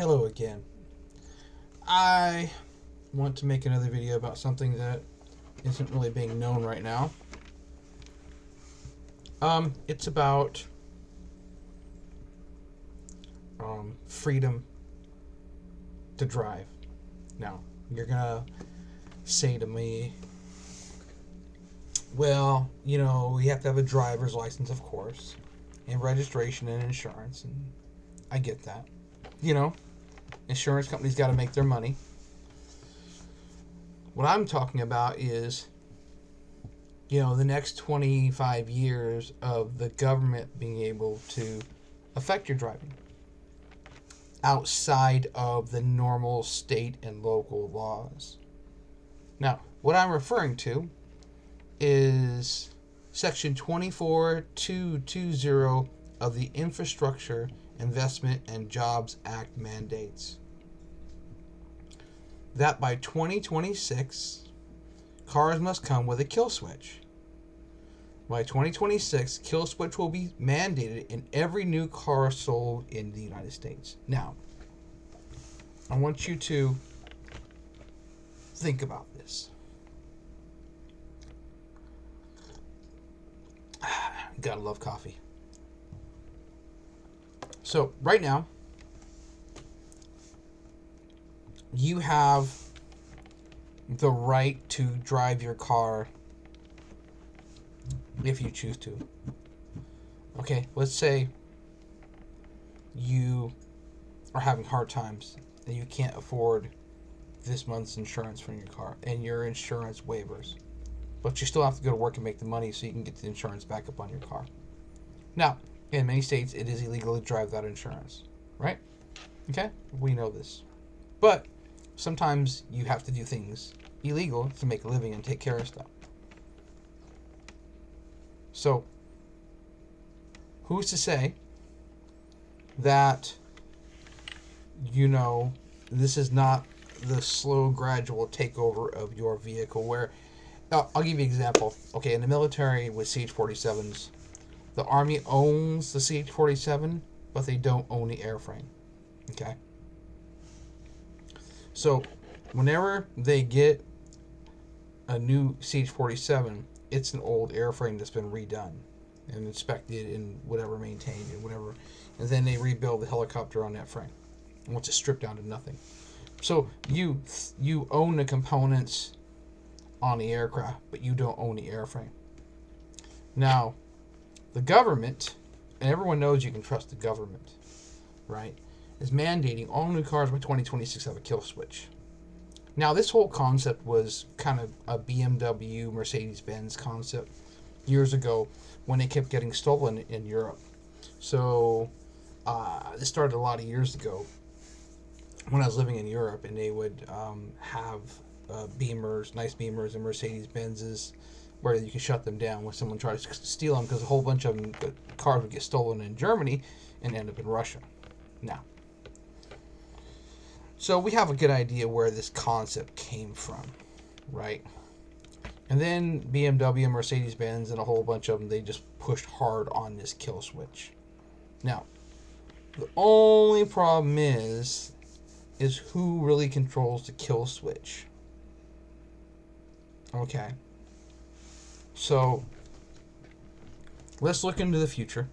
Hello again. I want to make another video about something that isn't really being known right now. It's about freedom to drive. Now, you're gonna say to me, well, you have to have a driver's license, of course, and registration and insurance, and I get that. You know, insurance companies got to make their money. What I'm talking about is, the next 25 years of the government being able to affect your driving outside of the normal state and local laws. Now, what I'm referring to is Section 24220 of the Infrastructure Investment and Jobs Act mandates that by 2026, cars must come with a kill switch. By 2026, kill switch will be mandated in every new car sold in the United States. Now, I want you to think about this. Gotta love coffee. So, right now, you have the right to drive your car if you choose to. Okay, let's say you are having hard times and you can't afford this month's insurance for your car and your insurance waivers. But you still have to go to work and make the money so you can get the insurance back up on your car. Now, in many states, it is illegal to drive without insurance, right? Okay, we know this. But sometimes you have to do things illegal to make a living and take care of stuff. So, who's to say that, this is not the slow, gradual takeover of your vehicle where, I'll give you an example. Okay, in the military with CH-47s, the Army owns the CH-47, but they don't own the airframe. Okay? So, whenever they get a new CH-47, it's an old airframe that's been redone and inspected and whatever, maintained and whatever. And then they rebuild the helicopter on that frame. Once it's stripped down to nothing. So, you own the components on the aircraft, but you don't own the airframe. Now, the government, and everyone knows you can trust the government, right, is mandating all new cars by 2026 have a kill switch. Now, this whole concept was kind of a BMW, Mercedes-Benz concept years ago when they kept getting stolen in Europe. So, this started a lot of years ago when I was living in Europe, and they would have Beamers, nice Beamers, and Mercedes-Benzes where you can shut them down when someone tries to steal them, because a whole bunch of them, the cars would get stolen in Germany and end up in Russia. Now, so we have a good idea where this concept came from, right? And then BMW, Mercedes-Benz, and a whole bunch of them, they just pushed hard on this kill switch. Now, the only problem is who really controls the kill switch. Okay. So, let's look into the future.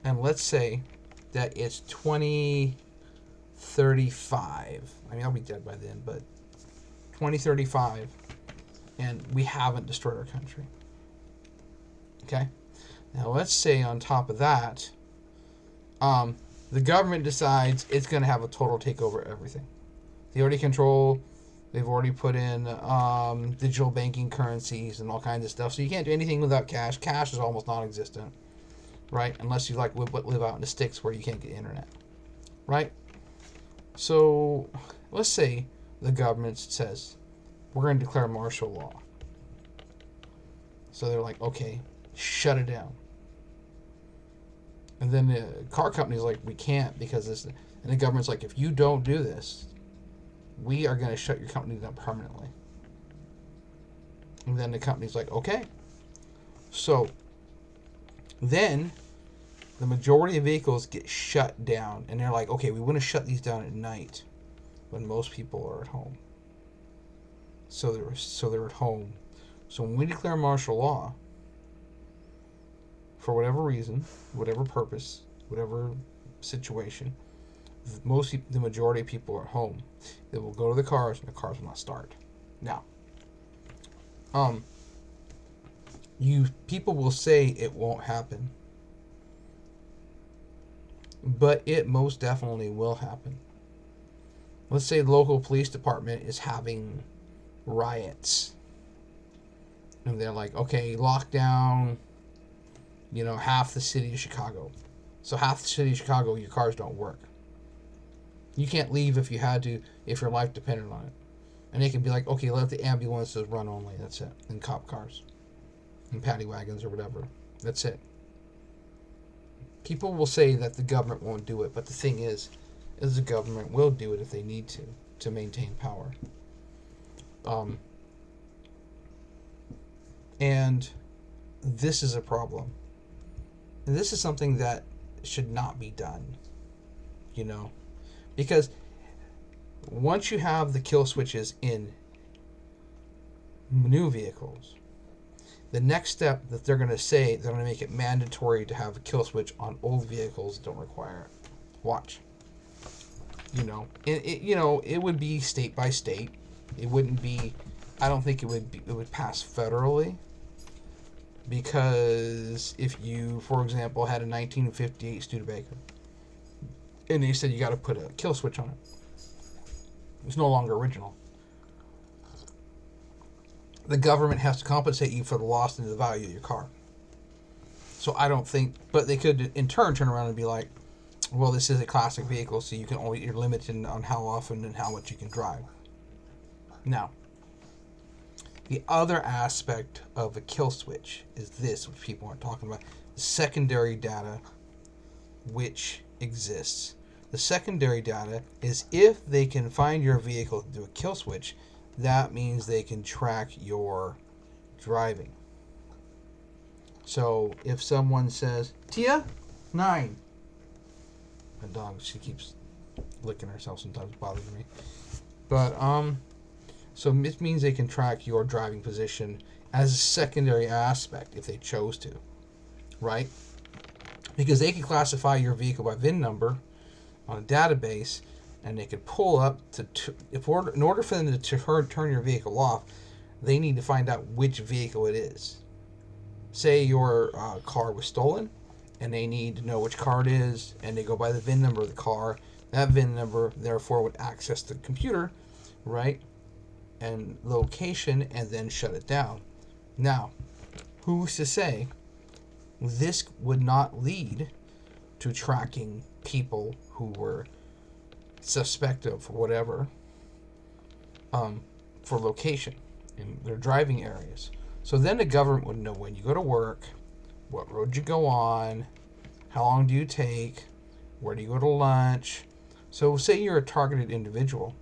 And let's say that it's 2035. I mean, I'll be dead by then, but 2035, and we haven't destroyed our country. Okay? Now, let's say on top of that, the government decides it's going to have a total takeover of everything. They've already put in digital banking currencies and all kinds of stuff. So you can't do anything without cash. Cash is almost non-existent, right? Unless you live out in the sticks where you can't get internet, right? So let's say the government says, we're going to declare martial law. So they're like, okay, shut it down. And then the car company's like, we can't because this. And the government's like, if you don't do this, we are going to shut your company down permanently. And then the company's like, okay. So then the majority of vehicles get shut down, and they're like, okay, we want to shut these down at night when most people are at home. So they're at home. So when we declare martial law, for whatever reason, whatever purpose, whatever situation, the majority of people are at home. They will go to the cars, and the cars will not start. Now, people will say it won't happen, but it most definitely will happen. Let's say the local police department is having riots, and they're like, okay, lock down, half the city of Chicago. So half the city of Chicago, your cars don't work. You can't leave if you had to, if your life depended on it. And they can be like, okay, let the ambulances run only. That's it. And cop cars. And paddy wagons or whatever. That's it. People will say that the government won't do it, but the thing is the government will do it if they need to maintain power. And this is a problem. And this is something that should not be done. Because once you have the kill switches in new vehicles, the next step that they're going to say, they're going to make it mandatory to have a kill switch on old vehicles that don't require it. Watch. It would be state by state. It wouldn't be, I don't think it would pass federally. Because if you, for example, had a 1958 Studebaker, and they said you got to put a kill switch on it, it's no longer original. The government has to compensate you for the loss in the value of your car. So I don't think, but they could in turn turn around and be like, well, this is a classic vehicle, so you're limited on how often and how much you can drive. Now, the other aspect of a kill switch is this, which people aren't talking about, the secondary data which exists. The secondary data is if they can find your vehicle to do a kill switch, that means they can track your driving. So if someone says, Tia, 9. My dog, she keeps licking herself sometimes, bothers me. But, so it means they can track your driving position as a secondary aspect if they chose to, right? Because they can classify your vehicle by VIN number on a database, and they could pull up in order for them to turn your vehicle off, they need to find out which vehicle it is. Say your car was stolen, and they need to know which car it is, and they go by the VIN number of the car. That VIN number, therefore, would access the computer, right, and location, and then shut it down. Now, who's to say this would not lead to tracking people who were suspect of whatever for location in their driving areas. So then the government would know when you go to work, what road you go on, how long do you take, where do you go to lunch. So say you're a targeted individual,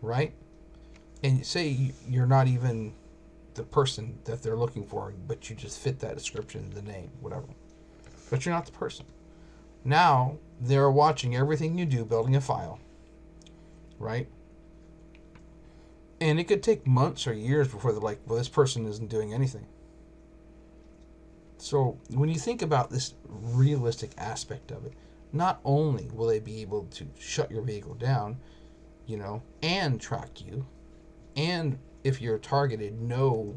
right? And say you're not even the person that they're looking for, but you just fit that description, the name, whatever. But you're not the person. Now they're watching everything you do, building a file, right? And it could take months or years before they're like, well, this person isn't doing anything. So when you think about this realistic aspect of it, not only will they be able to shut your vehicle down, and track you, and if you're targeted, know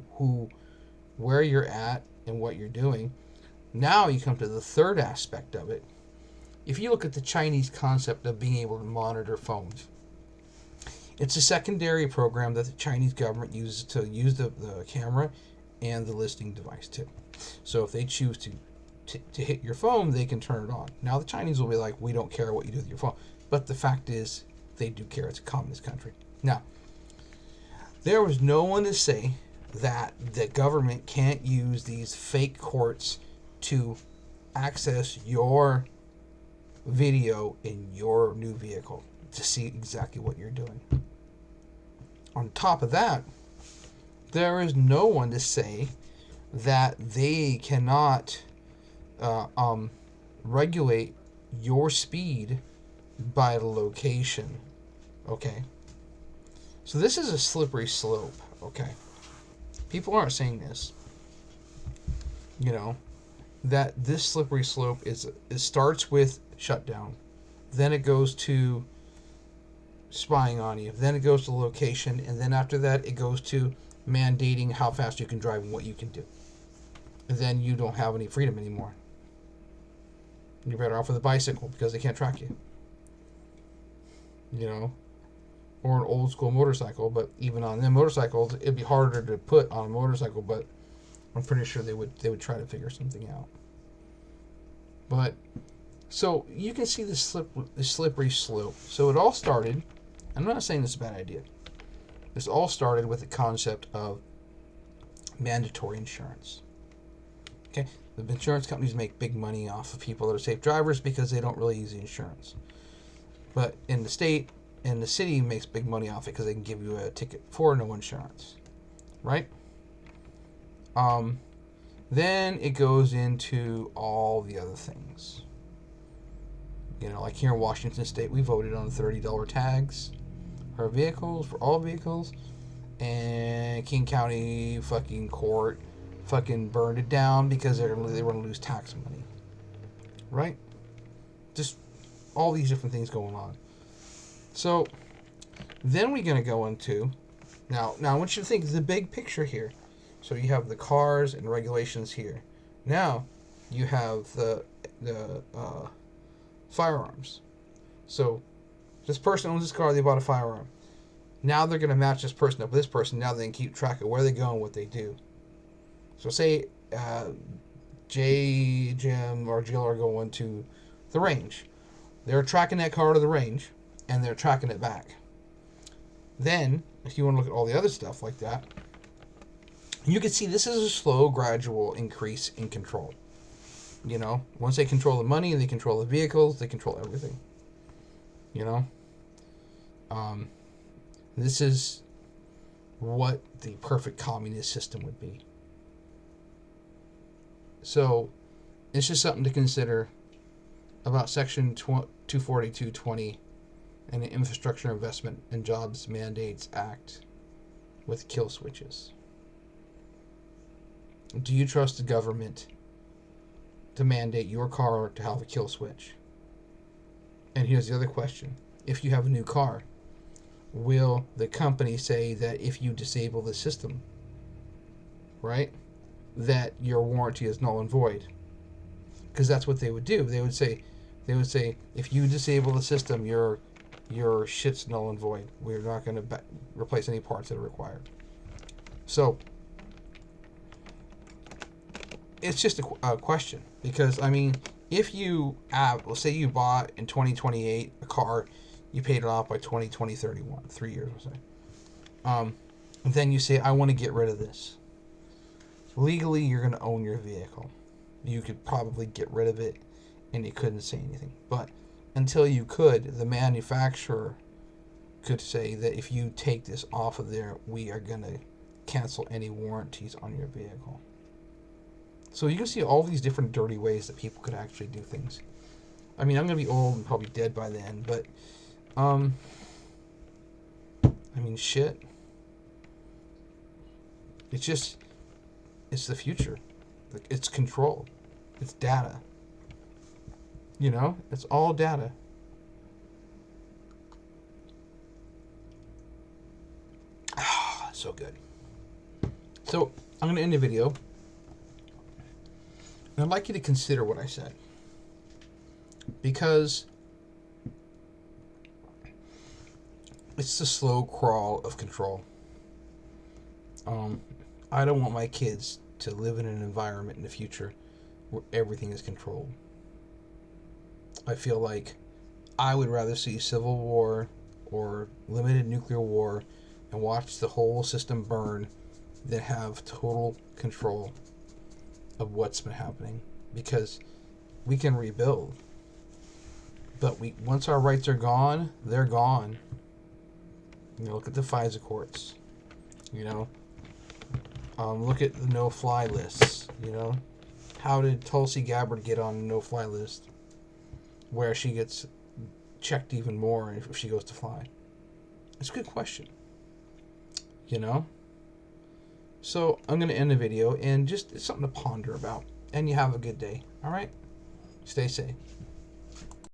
where you're at and what you're doing. Now you come to the third aspect of it. If you look at the Chinese concept of being able to monitor phones, it's a secondary program that the Chinese government uses to use the camera and the listening device too. So if they choose to hit your phone, they can turn it on. Now the Chinese will be like, we don't care what you do with your phone. But the fact is, they do care. It's a communist country. Now, there was no one to say that the government can't use these fake courts to access your video in your new vehicle to see exactly what you're doing. On top of that, there is no one to say that they cannot regulate your speed by the location. Okay. So this is a slippery slope. Okay. People aren't saying this. You know, that this slippery slope it starts with shutdown, then it goes to spying on you, then it goes to location, and then after that it goes to mandating how fast you can drive and what you can do. And then you don't have any freedom anymore. You're better off with a bicycle because they can't track you. You know, or an old school motorcycle, but even on them motorcycles, it'd be harder to put on a motorcycle, but I'm pretty sure they would try to figure something out. But so you can see the slippery slope. So it all started. I'm not saying this is a bad idea. This all started with the concept of mandatory insurance. Okay, the insurance companies make big money off of people that are safe drivers because they don't really use the insurance. But in the state and the city makes big money off it because they can give you a ticket for no insurance, right? Then it goes into all the other things. You know, like here in Washington State, we voted on $30 tags for vehicles, for all vehicles, and King County fucking court fucking burned it down because they were going to lose tax money, right? Just all these different things going on. So then we're going to go into now I want you to think the big picture here. So you have the cars and regulations here. Now you have the firearms. So this person owns this car, they bought a firearm. Now they're going to match this person up with this person. Now they can keep track of where they go and what they do. So say Jay, Jim, or Jill are going to the range. They're tracking that car to the range, and they're tracking it back. Then, if you want to look at all the other stuff like that, you can see this is a slow, gradual increase in control. You know, once they control the money, they control the vehicles, they control everything. You know, this is what the perfect communist system would be. So, it's just something to consider about Section 242.20 and the Infrastructure Investment and Jobs Mandates Act with kill switches. Do you trust the government to mandate your car to have a kill switch? And here's the other question. If you have a new car, will the company say that if you disable the system, right, that your warranty is null and void? Because that's what they would do. They would say, if you disable the system, your shit's null and void. We're not going to replace any parts that are required. So it's just a question, because I mean, if you have, let's say you bought in 2028 a car, you paid it off by 2031, 3 years, we'll say. Then you say, I want to get rid of this. Legally, you're going to own your vehicle. You could probably get rid of it, and you couldn't say anything. But until you could, the manufacturer could say that if you take this off of there, we are going to cancel any warranties on your vehicle. So you can see all these different dirty ways that people could actually do things. I mean, I'm going to be old and probably dead by then, but, I mean, shit. It's the future. It's control. It's data. You know, it's all data. Ah, so good. So, I'm going to end the video. And I'd like you to consider what I said. Because it's the slow crawl of control. I don't want my kids to live in an environment in the future where everything is controlled. I feel like I would rather see civil war or limited nuclear war and watch the whole system burn than have total control of what's been happening, because we can rebuild, but once our rights are gone, they're gone. You know, look at the FISA courts. You know, look at the no-fly lists. You know, how did Tulsi Gabbard get on the no-fly list? where she gets checked even more if she goes to fly? It's a good question. You know? So I'm going to end the video and just it's something to ponder about. And you have a good day. All right? Stay safe.